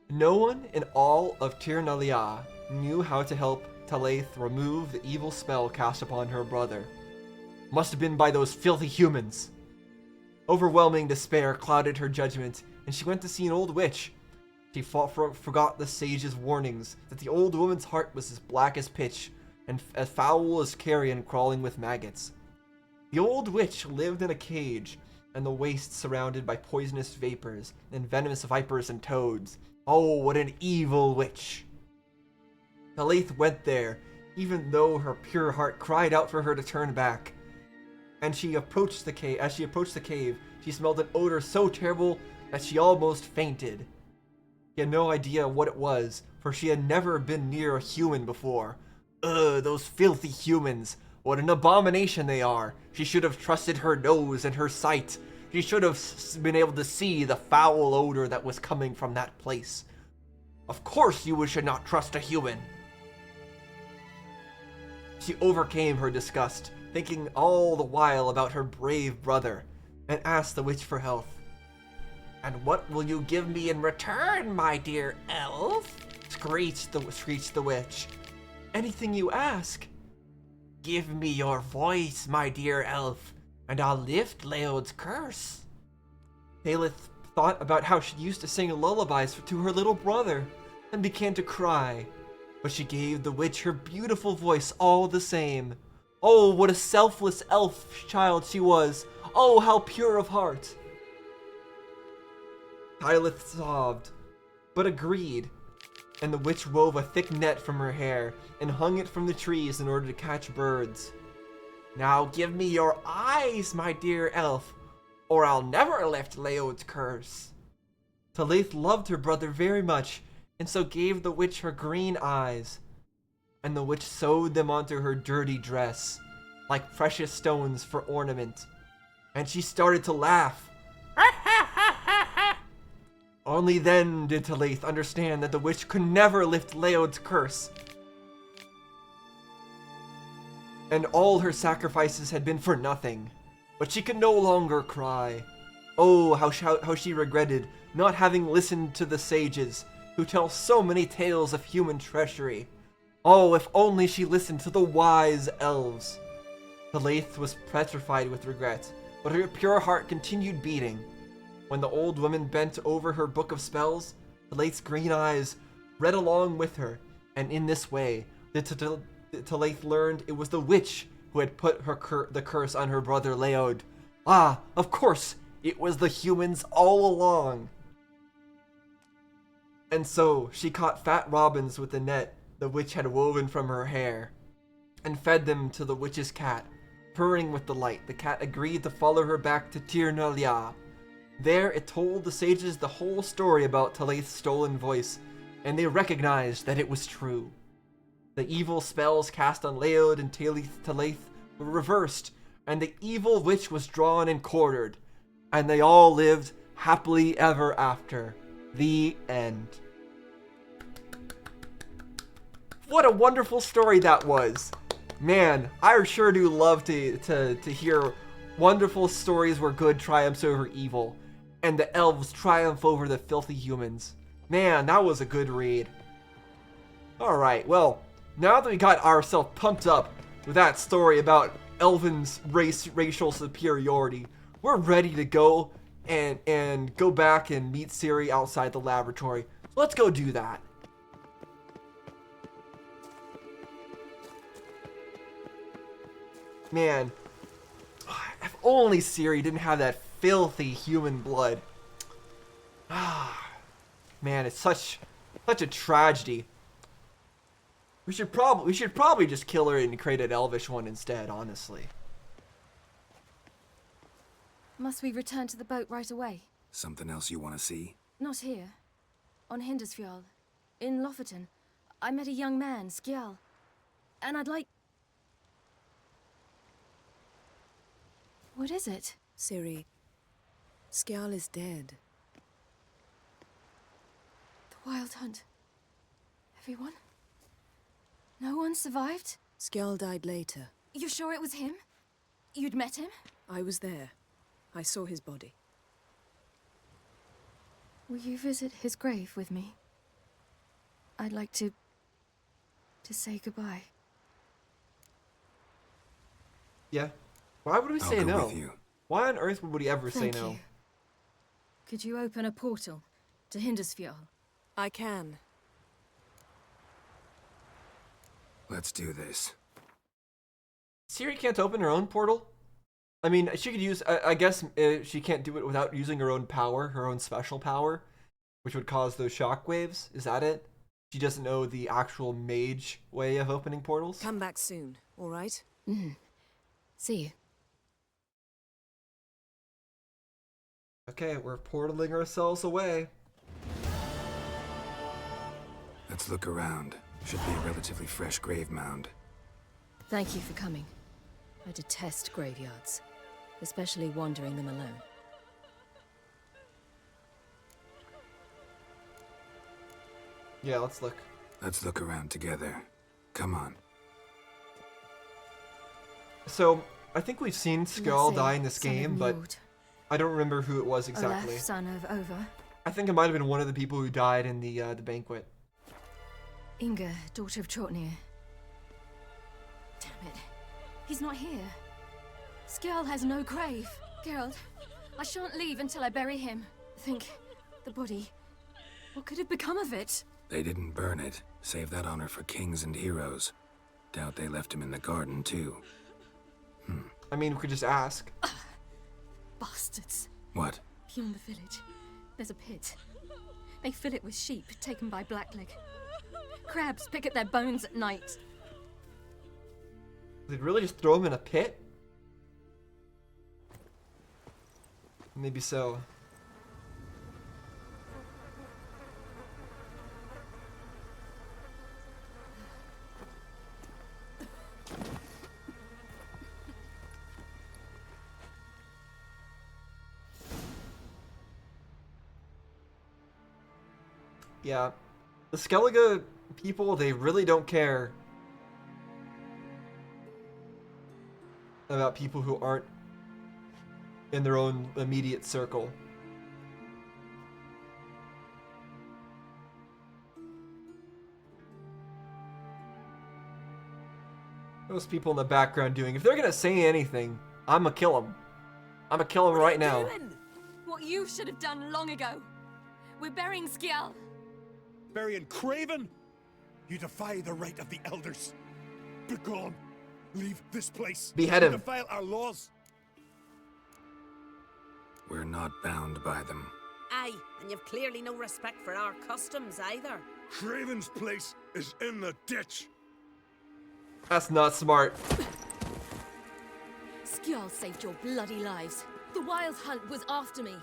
No one in all of Tir Nalia knew how to help Talithe remove the evil spell cast upon her brother. Must have been by those filthy humans. Overwhelming despair clouded her judgment, and she went to see an old witch. She forgot the sage's warnings that the old woman's heart was as black as pitch and as foul as carrion crawling with maggots. The old witch lived in a cage and the waste surrounded by poisonous vapors and venomous vipers and toads. Oh, what an evil witch! Talithe went there, even though her pure heart cried out for her to turn back. And she approached the cave. As she approached the cave, she smelled an odor so terrible that she almost fainted. She had no idea what it was, for she had never been near a human before. Ugh, those filthy humans! What an abomination they are! She should have trusted her nose and her sight. She should have been able to see the foul odor that was coming from that place. Of course you should not trust a human! She overcame her disgust, thinking all the while about her brave brother, and asked the witch for help. "And what will you give me in return, my dear elf?" screeched the witch. "Anything you ask." "Give me your voice, my dear elf, and I'll lift Leod's curse." Talithe thought about how she used to sing lullabies to her little brother, and began to cry. But she gave the witch her beautiful voice all the same. Oh, what a selfless elf child she was! Oh, how pure of heart! Talithe sobbed, but agreed, and the witch wove a thick net from her hair and hung it from the trees in order to catch birds. "Now give me your eyes, my dear elf, or I'll never lift Leod's curse." Talithe loved her brother very much, and so gave the witch her green eyes. And the witch sewed them onto her dirty dress, like precious stones for ornament. And she started to laugh. Only then did Talithe understand that the witch could never lift Leod's curse. And all her sacrifices had been for nothing. But she could no longer cry. Oh, how she regretted not having listened to the sages, who tell so many tales of human treachery. Oh, if only she listened to the wise elves. Talithe was petrified with regret, but her pure heart continued beating. When the old woman bent over her book of spells, Talithe's green eyes read along with her, and in this way, Talithe learned it was the witch who had put the curse on her brother Leod. Ah, of course, it was the humans all along. And so she caught fat robins with the net the witch had woven from her hair, and fed them to the witch's cat. Purring with delight, the cat agreed to follow her back to Tir Nalia. There it told the sages the whole story about Talithe's stolen voice, and they recognized that it was true. The evil spells cast on Leod and Talithe were reversed, and the evil witch was drawn and quartered, and they all lived happily ever after. The end. What a wonderful story that was. Man, I sure do love to hear wonderful stories where good triumphs over evil, and the elves triumph over the filthy humans. Man, that was a good read. Alright, well, now that we got ourselves pumped up with that story about Elven's racial superiority, we're ready to go and go back and meet Ciri outside the laboratory. So let's go do that. Man, if only Ciri didn't have that filthy human blood. Man, it's such a tragedy. We should probably just kill her and create an elvish one instead, honestly. Must we return to the boat right away? Something else you want to see? Not here. On Hindersfjall. In Lofoten. I met a young man, Skjal. And I'd like... What is it? Ciri, Skjal is dead. The Wild Hunt. Everyone? No one survived? Skjal died later. You're sure it was him? You'd met him? I was there. I saw his body. Will you visit his grave with me? I'd like to say goodbye. Yeah. Why would we I'll say go no? with you. Why on earth would he ever Thank say no? you. Could you open a portal to Hindersfjall? I can. Let's do this. Ciri can't open her own portal? I mean, she could use... I guess she can't do it without using her own power, her own special power, which would cause those shockwaves. Is that it? She doesn't know the actual mage way of opening portals? Come back soon, all right? See you. Okay, we're portaling ourselves away. Let's look around. Should be a relatively fresh grave mound. Thank you for coming. I detest graveyards, especially wandering them alone. Yeah, let's look. Let's look around together. Come on. So, I think we've seen Skull die in this Son of game, but Njord. I don't remember who it was exactly. Olaf, son of Over. I think it might have been one of the people who died in the banquet. Inga, daughter of Trotnir. Damn it. He's not here. Skjal has no grave. Geralt, I shan't leave until I bury him. Think, the body. What could have become of it? They didn't burn it. Save that honor for kings and heroes. Doubt they left him in the garden, too. I mean, we could just ask. Bastards. What? Beyond the village, there's a pit. They fill it with sheep taken by Blackleg. Crabs pick at their bones at night. Did they really just throw him in a pit? Maybe so. Yeah. The Skellige people, they really don't care about people who aren't in their own immediate circle. Those people in the background doing, if they're gonna say anything, I'm gonna kill them. I'm gonna kill them right now. What you should have done long ago. We're burying Skjal. Burying Craven? You defy the right of the elders. Begone. Leave this place. Behead You him. defile our laws. We're not bound by them. Aye, and you've clearly no respect for our customs either. Craven's place is in the ditch. That's not smart. Skjal saved your bloody lives. The Wild Hunt was after me.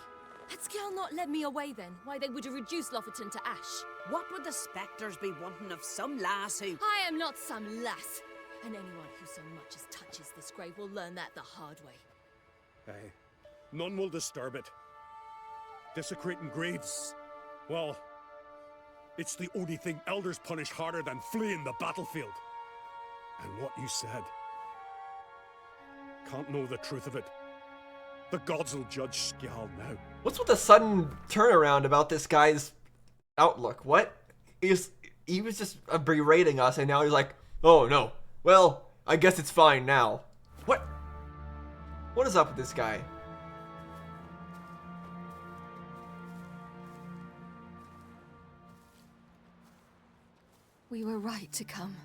Had Skjal not led me away then, why they would have reduced Lofoten to ash. What would the spectres be wanting of some lass who... I am not some lass. And anyone who so much as touches this grave will learn that the hard way. Aye. None will disturb it. Desecrating graves. Well, it's the only thing elders punish harder than fleeing the battlefield. And what you said. Can't know the truth of it. The gods will judge Skjal now. What's with the sudden turnaround about this guy's outlook? What? He was just berating us, and now he's like, oh no. Well, I guess it's fine now. What? What is up with this guy? We were right to come.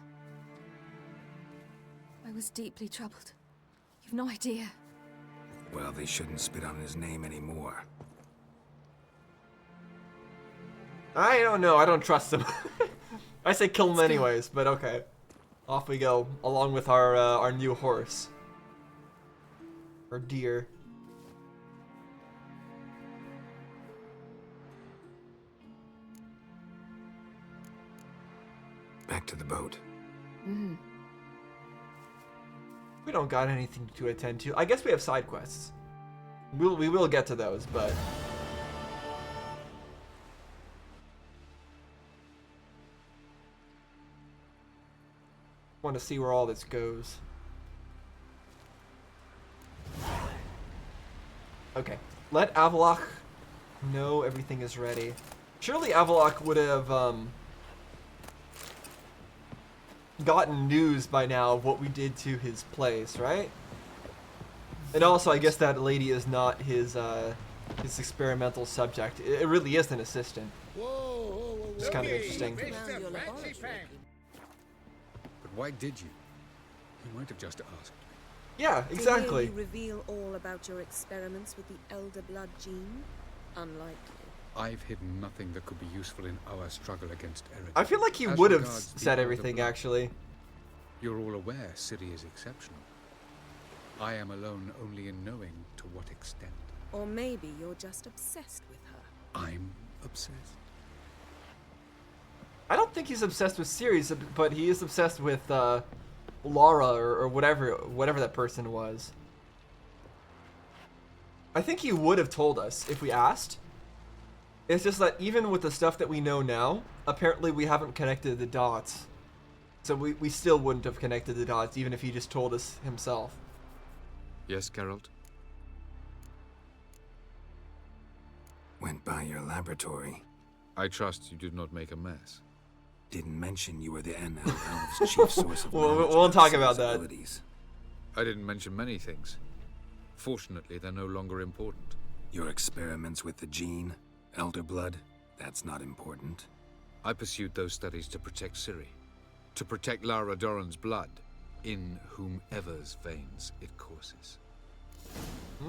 I was deeply troubled. I've no idea. Well, they shouldn't spit on his name anymore. I don't know. I don't trust him. I say kill him Let's go. anyways, but okay. Off we go, along with our new horse. Or deer. Back to the boat. Mm-hmm. We don't got anything to attend to. I guess we have side quests. We will get to those, but... want to see where all this goes. Okay. Let Avallach know everything is ready. Surely Avallach would have gotten news by now of what we did to his place, right? And also, I guess that lady is not his experimental subject. It really is an assistant. It's kind of interesting. But why did you? You might have just asked. Yeah, exactly. To hear you reveal all about your experiments with the Elder Blood gene? Unlikely. I've hidden nothing that could be useful in our struggle against Eric. I feel like he As would have regards the said Elder everything, Blood, actually. You're all aware Ciri is exceptional. I am alone only in knowing to what extent. Or maybe you're just obsessed with her. I'm obsessed. I don't think he's obsessed with Ciri, but he is obsessed with Lara or whatever that person was. I think he would have told us if we asked. It's just that even with the stuff that we know now, apparently we haven't connected the dots. So we still wouldn't have connected the dots even if he just told us himself. Yes, Geralt? Went by your laboratory. I trust you did not make a mess. Didn't mention you were the NL Elves' chief source of Well, we knowledge won't about talk about Ciri's that. abilities. I didn't mention many things. Fortunately, they're no longer important. Your experiments with the gene, Elder Blood, that's not important. I pursued those studies to protect Ciri. To protect Lara Doran's blood, in whomever's veins it courses.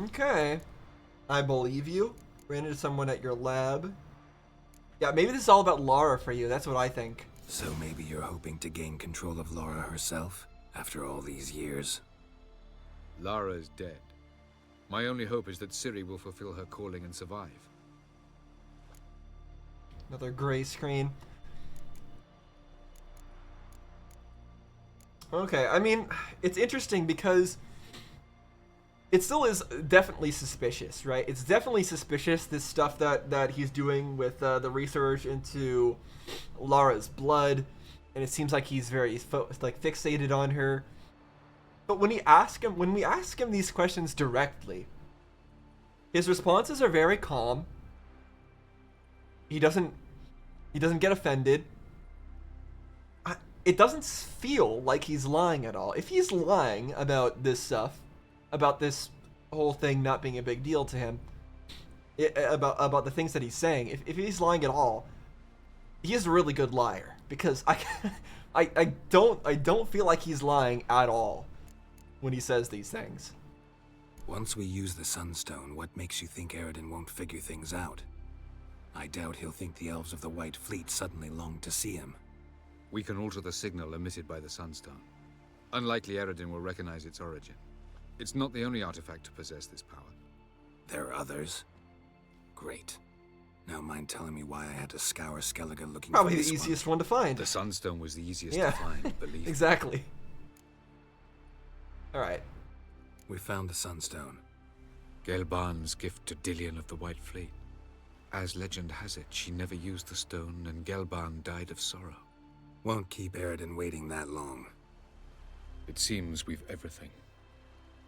Okay. I believe you. Ran into someone at your lab. Yeah, maybe this is all about Lara for you. That's what I think. So maybe you're hoping to gain control of Lara herself, after all these years? Lara is dead. My only hope is that Ciri will fulfill her calling and survive. Another gray screen. Okay, I mean, it's interesting because it still is definitely suspicious, right? It's definitely suspicious, this stuff that he's doing with the research into Lara's blood, and it seems like he's very fixated on her. But when we ask him these questions directly, his responses are very calm. He doesn't get offended. It doesn't feel like he's lying at all. If he's lying about this stuff, about this whole thing not being a big deal to him, about the things that he's saying, if he's lying at all, he is a really good liar, because I don't feel like he's lying at all when he says these things. Once we use the Sunstone, what makes you think Eridan won't figure things out? I doubt he'll think the Elves of the White Fleet suddenly long to see him. We can alter the signal emitted by the Sunstone. Unlikely Eridan will recognize its origin. It's not the only artifact to possess this power. There are others? Great. Now mind telling me why I had to scour Skellige looking Probably for the this easiest one to find. The Sunstone was the easiest Yeah. to find, believe me. Exactly. Alright. We found the Sunstone. Gelban's gift to Dillion of the White Fleet. As legend has it, she never used the stone, and Gelban died of sorrow. Won't keep Eridan waiting that long. It seems we've everything.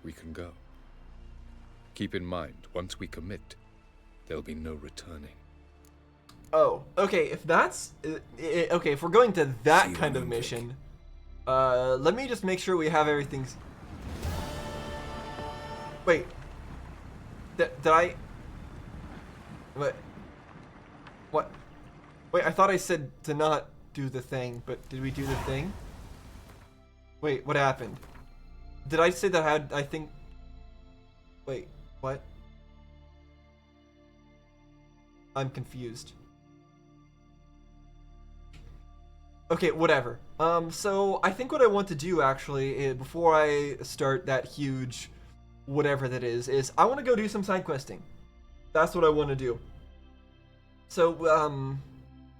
We can go. Keep in mind, once we commit, there'll be no returning. Oh, okay, if that's... okay, if we're going to that See kind what of I'm mission, let me just make sure we have everything... Wait. Did I... What? Wait, I thought I said to not do the thing, but did we do the thing? Wait, what happened? Did I say that I think Wait, what? I'm confused. Okay, whatever. So I think what I want to do actually, before I start that huge whatever that is I want to go do some side questing. That's what I want to do. So,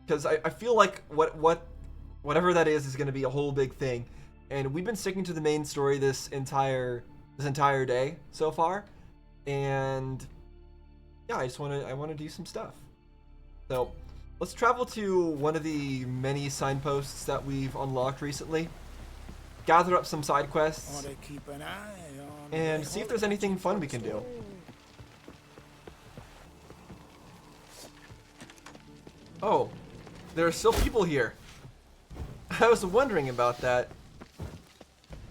because I feel like whatever that is going to be a whole big thing, and we've been sticking to the main story this entire day so far, and yeah, I want to do some stuff. So let's travel to one of the many signposts that we've unlocked recently, gather up some side quests, and see if there's anything fun we can do. Oh, there are still people here. I was wondering about that.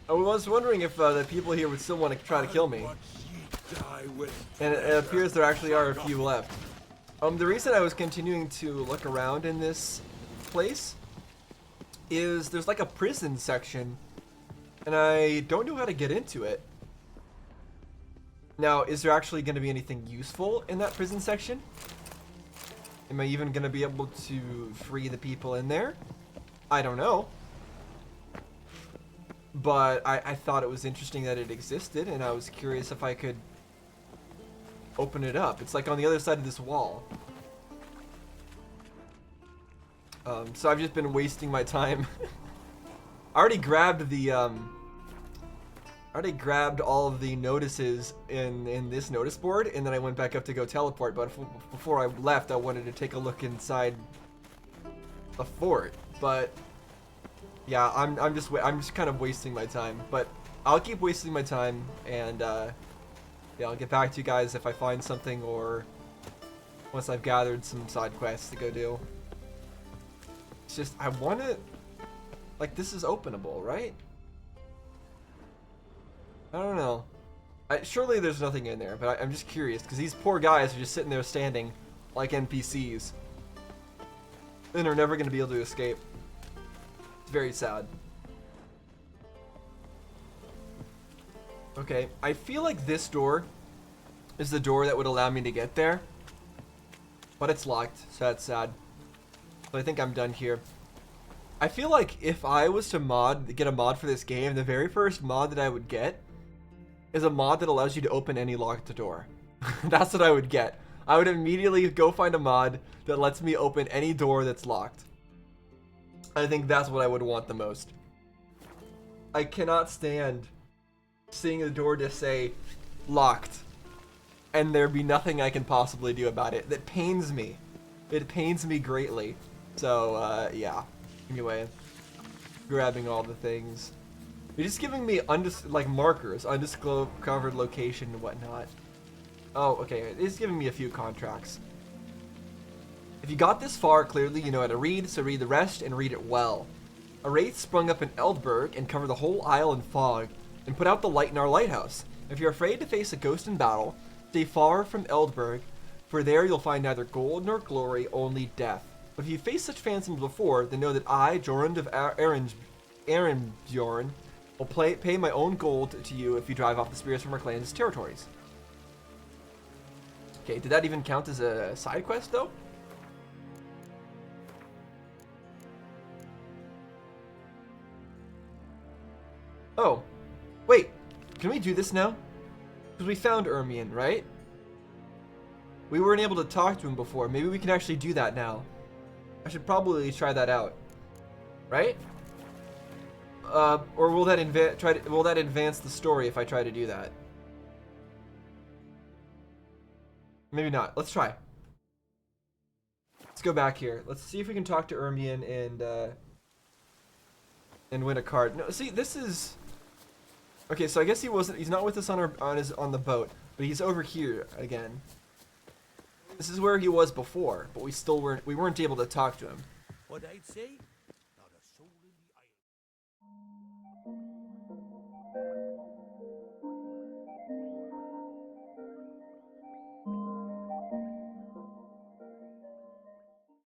I was wondering if the people here would still want to try to kill me. And it appears there actually are a few left. The reason I was continuing to look around in this place is there's like a prison section, and I don't know how to get into it. Now, is there actually going to be anything useful in that prison section? Am I even going to be able to free the people in there? I don't know. But I thought it was interesting that it existed, and I was curious if I could open it up. It's like on the other side of this wall. So I've just been wasting my time. I already grabbed the all of the notices in this notice board, and then I went back up to go teleport. But before I left, I wanted to take a look inside the fort. But yeah, I'm just kind of wasting my time. But I'll keep wasting my time, and yeah, I'll get back to you guys if I find something, or once I've gathered some side quests to go do. It's just, I want to, like, this is openable, right? I don't know. Surely there's nothing in there, but I'm just curious, because these poor guys are just sitting there standing like NPCs. And are never going to be able to escape. It's very sad. Okay, I feel like this door is the door that would allow me to get there. But it's locked, so that's sad. So I think I'm done here. I feel like if I was to get a mod for this game, the very first mod that I would get is a mod that allows you to open any locked door. That's what I would get. I would immediately go find a mod that lets me open any door that's locked. I think that's what I would want the most. I cannot stand seeing a door just say locked and there be nothing I can possibly do about it. That pains me. It pains me greatly. So yeah. Anyway, grabbing all the things. You're just giving me like markers, undiscovered location and whatnot. Oh, okay. It's giving me a few contracts. If you got this far, clearly you know how to read, so read the rest and read it well. A wraith sprung up in Eldberg and covered the whole isle in fog, and put out the light in our lighthouse. If you're afraid to face a ghost in battle, stay far from Eldberg, for there you'll find neither gold nor glory, only death. But if you faced such phantoms before, then know that I, Jorund of Arenbjorn, will pay my own gold to you if you drive off the spirits from our clan's territories. Okay, did that even count as a side quest, though? Oh, wait, can we do this now? Because we found Ermion, right? We weren't able to talk to him before. Maybe we can actually do that now. I should probably try that out, right? Or will that advance the story if I try to do that? Maybe not. Let's try. Let's go back here. Let's see if we can talk to Ermion and win a card. No, see, this is okay. So I guess he's not with us on the boat, but he's over here again. This is where he was before, but we weren't able to talk to him. What I'd say